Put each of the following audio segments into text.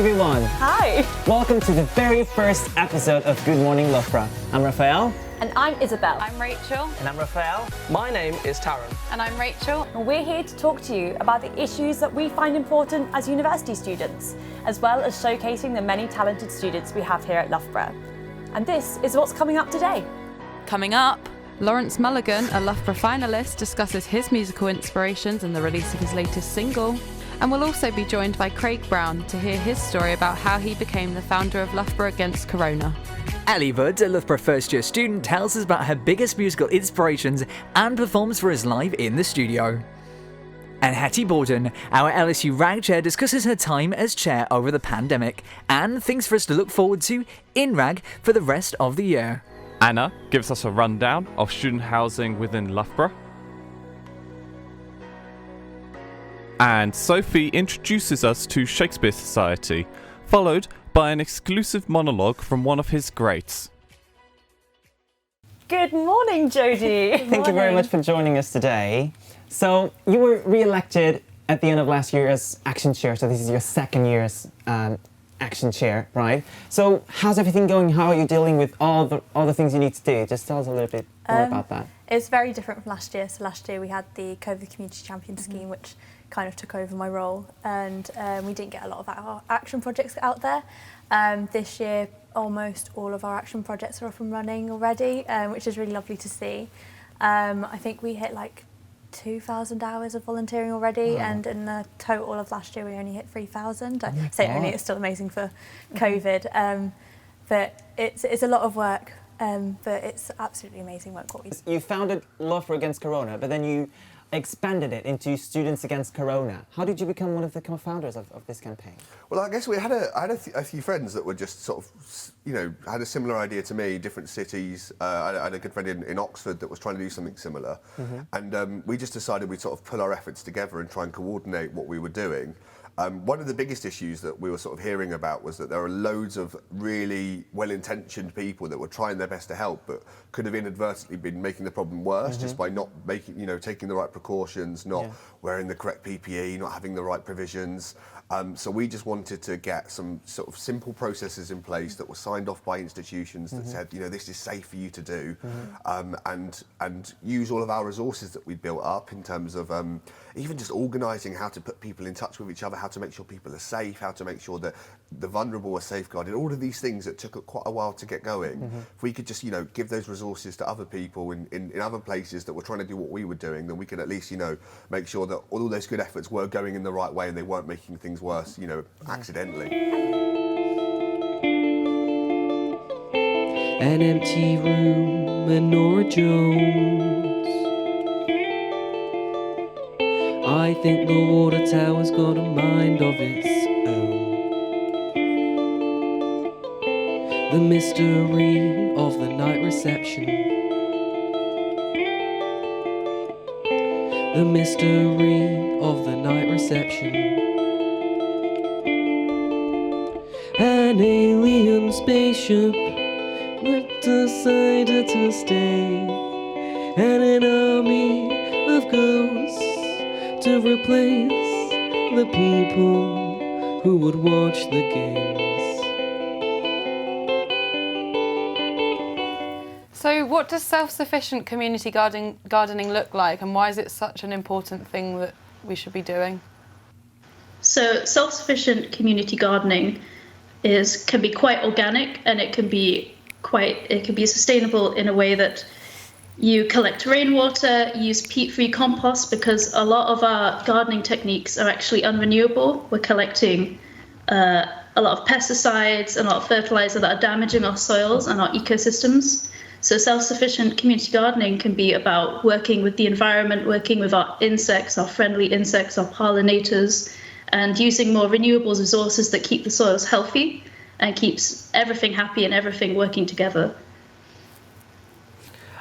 everyone. Hi. Welcome to the very first episode of Good Morning Loughborough. I'm Raphael. And I'm Isabel. I'm Rachel. And I'm Raphael. My name is Taran. And I'm Rachel. And we're here to talk to you about the issues that we find important as university students, as well as showcasing the many talented students we have here at Loughborough. And this is what's coming up today. Coming up, Lawrence Mulligan, a Loughborough finalist, discusses his musical inspirations and the release of his latest single. And we'll also be joined by Craig Brown to hear his story about how he became the founder of Loughborough Against Corona. Ellie Wood, a Loughborough first-year student, tells us about her biggest musical inspirations and performs for us live in the studio. And Hetty Borden, our LSU RAG chair, discusses her time as chair over the pandemic and things for us to look forward to in RAG for the rest of the year. Anna gives us a rundown of student housing within Loughborough. And Sophie introduces us to Shakespeare Society, followed by an exclusive monologue from one of his greats. Good morning, Jodie. Thank you very much for joining us today. So you were re-elected at the end of last year as Action Chair, so this is your second year as Action Chair, right? So how's everything going? How are you dealing with all the things you need to do? Just tell us a little bit more about that. It's very different from last year. So last year we had the COVID Community Champion scheme, which kind of took over my role, and we didn't get a lot of our action projects out there. This year, almost all of our action projects are up and running already, which is really lovely to see. I think we hit like 2,000 hours of volunteering already, and in the total of last year we only hit 3,000. I say only, it's still amazing for COVID, but it's a lot of work, but it's absolutely amazing work what we do. You founded Loughborough Against Corona, but then you expanded it into Students Against Corona. How did you become one of the co-founders of this campaign? Well, I guess I had a few friends that were just sort of, had a similar idea to me, different cities. I had a good friend in Oxford that was trying to do something similar. And we just decided we'd sort of pull our efforts together and try and coordinate what we were doing. One of the biggest issues that we were sort of hearing about was that there are loads of really well-intentioned people that were trying their best to help, but could have inadvertently been making the problem worse just by not making, taking the right precautions, not wearing the correct PPE, not having the right provisions. So we just wanted to get some sort of simple processes in place that were signed off by institutions that said, this is safe for you to do, and use all of our resources that we built up in terms of even just organising how to put people in touch with each other, how to make sure people are safe, how to make sure that the vulnerable are safeguarded, all of these things that took quite a while to get going. If we could just, give those resources to other people in other places that were trying to do what we were doing, then we could at least, make sure that all those good efforts were going in the right way and they weren't making things worse, accidentally. An empty room and Nora Jones. I think the water tower's got a mind of its own. The mystery of the night reception. The mystery of the night reception. An alien spaceship decided to stay, and an army of ghosts to replace the people who would watch the games. So what does self-sufficient community gardening look like, and why is it such an important thing that we should be doing? So self-sufficient community gardening can be quite organic, and it can be sustainable in a way that you collect rainwater, use peat-free compost, because a lot of our gardening techniques are actually unrenewable. We're collecting a lot of pesticides and a lot of fertilizer that are damaging our soils and our ecosystems. So self-sufficient community gardening can be about working with the environment, working with our insects, our friendly insects, our pollinators, and using more renewable resources that keep the soils healthy and keeps everything happy and everything working together.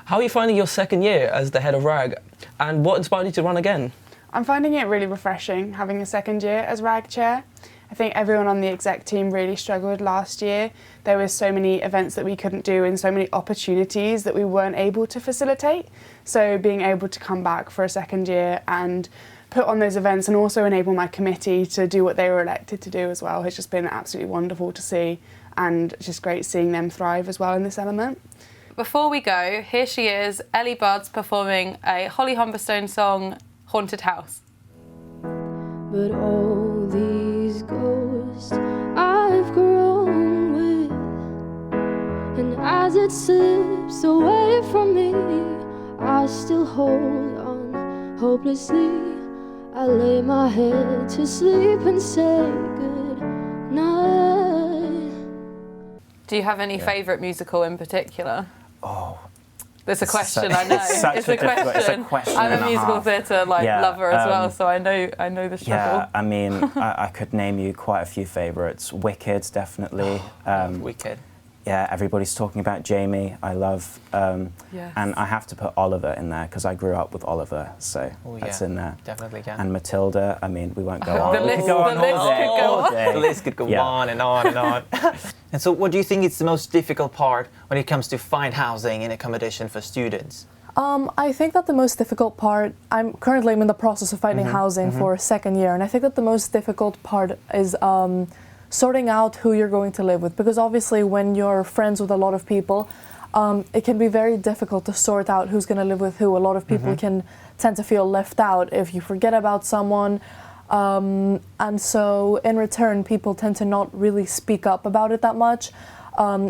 How are you finding your second year as the head of RAG, and what inspired you to run again? I'm finding it really refreshing having a second year as RAG chair. I think everyone on the exec team really struggled last year. There were so many events that we couldn't do and so many opportunities that we weren't able to facilitate. So being able to come back for a second year and put on those events and also enable my committee to do what they were elected to do as well has just been absolutely wonderful to see, and it's just great seeing them thrive as well in this element. Before we go, here she is, Ellie Buds, performing a Holly Humberstone song, Haunted House. But all these ghosts I've grown with, and as it slips away from me, I still hold on hopelessly. I lay my head to sleep and say good night. Do you have any favourite musical in particular? Oh. It's a question, I know. It's a question. I'm and a musical half. theatre lover as well, so I know the struggle. Yeah, I mean, I could name you quite a few favourites. Wicked, definitely. Wicked. Yeah, everybody's talking about Jamie. I love, Yes. and I have to put Oliver in there because I grew up with Oliver, so that's in there. Definitely can. And Matilda. I mean, we won't go on. The list could go on. The list could go on and on and on. And so, what do you think is the most difficult part when it comes to find housing and accommodation for students? I think that the most difficult part, I'm currently in the process of finding housing for a second year, and I think that the most difficult part is sorting out who you're going to live with, because obviously when you're friends with a lot of people, it can be very difficult to sort out who's going to live with who. A lot of people can tend to feel left out if you forget about someone, and so in return people tend to not really speak up about it that much.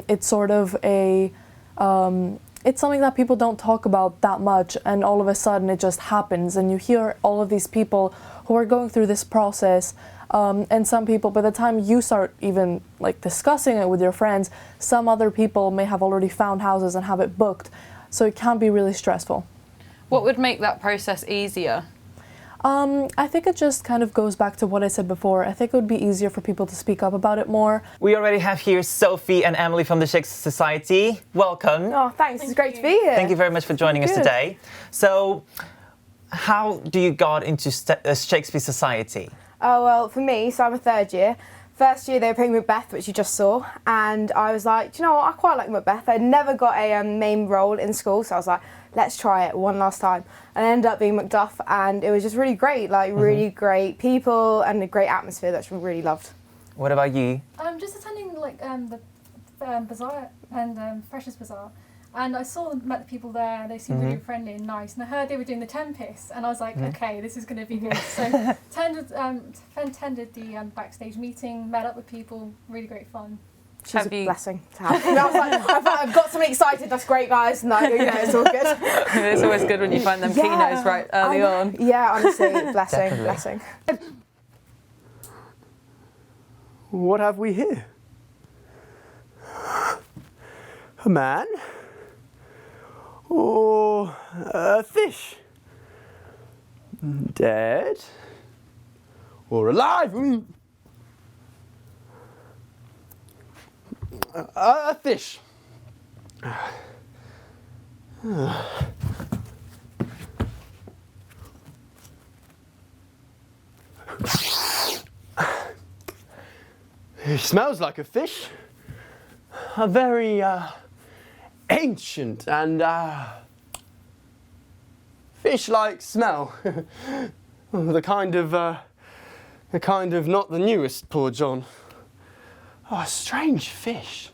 It's sort of it's something that people don't talk about that much, and all of a sudden it just happens, and you hear all of these people who are going through this process, and some people, by the time you start even like discussing it with your friends, some other people may have already found houses and have it booked, so it can be really stressful. What would make that process easier? I think it just kind of goes back to what I said before. I think it would be easier for people to speak up about it more. We already have here Sophie and Emily from the Shakespeare Society. Welcome. Oh, thanks. It's great to be here. Thank you very much for joining us today. So, how do you got into Shakespeare Society? Oh, well, for me, so I'm a third year. First year they were playing Macbeth, which you just saw, and I was like, do you know what, I quite like Macbeth. I'd never got a main role in school, so I was like, let's try it one last time. And I ended up being Macduff, and it was just really great, like really great people and a great atmosphere that I really loved. What about you? I'm just attending like the bazaar and Freshers Bazaar, and I met the people there. They seemed really friendly and nice, and I heard they were doing the Tempest, and I was like, okay, this is going to be good. So attended the backstage meeting, met up with people, really great fun. She's a blessing to have. I was like, I've got something excited. That's great, guys. No, it's all good. It's always good when you find them keynotes right early on. Yeah, honestly, blessing. What have we here? A man? Or a fish? Dead? Or alive? A fish. It smells like a fish. A very ancient and fish-like smell. the kind of not the newest, poor John. Oh, a strange fish.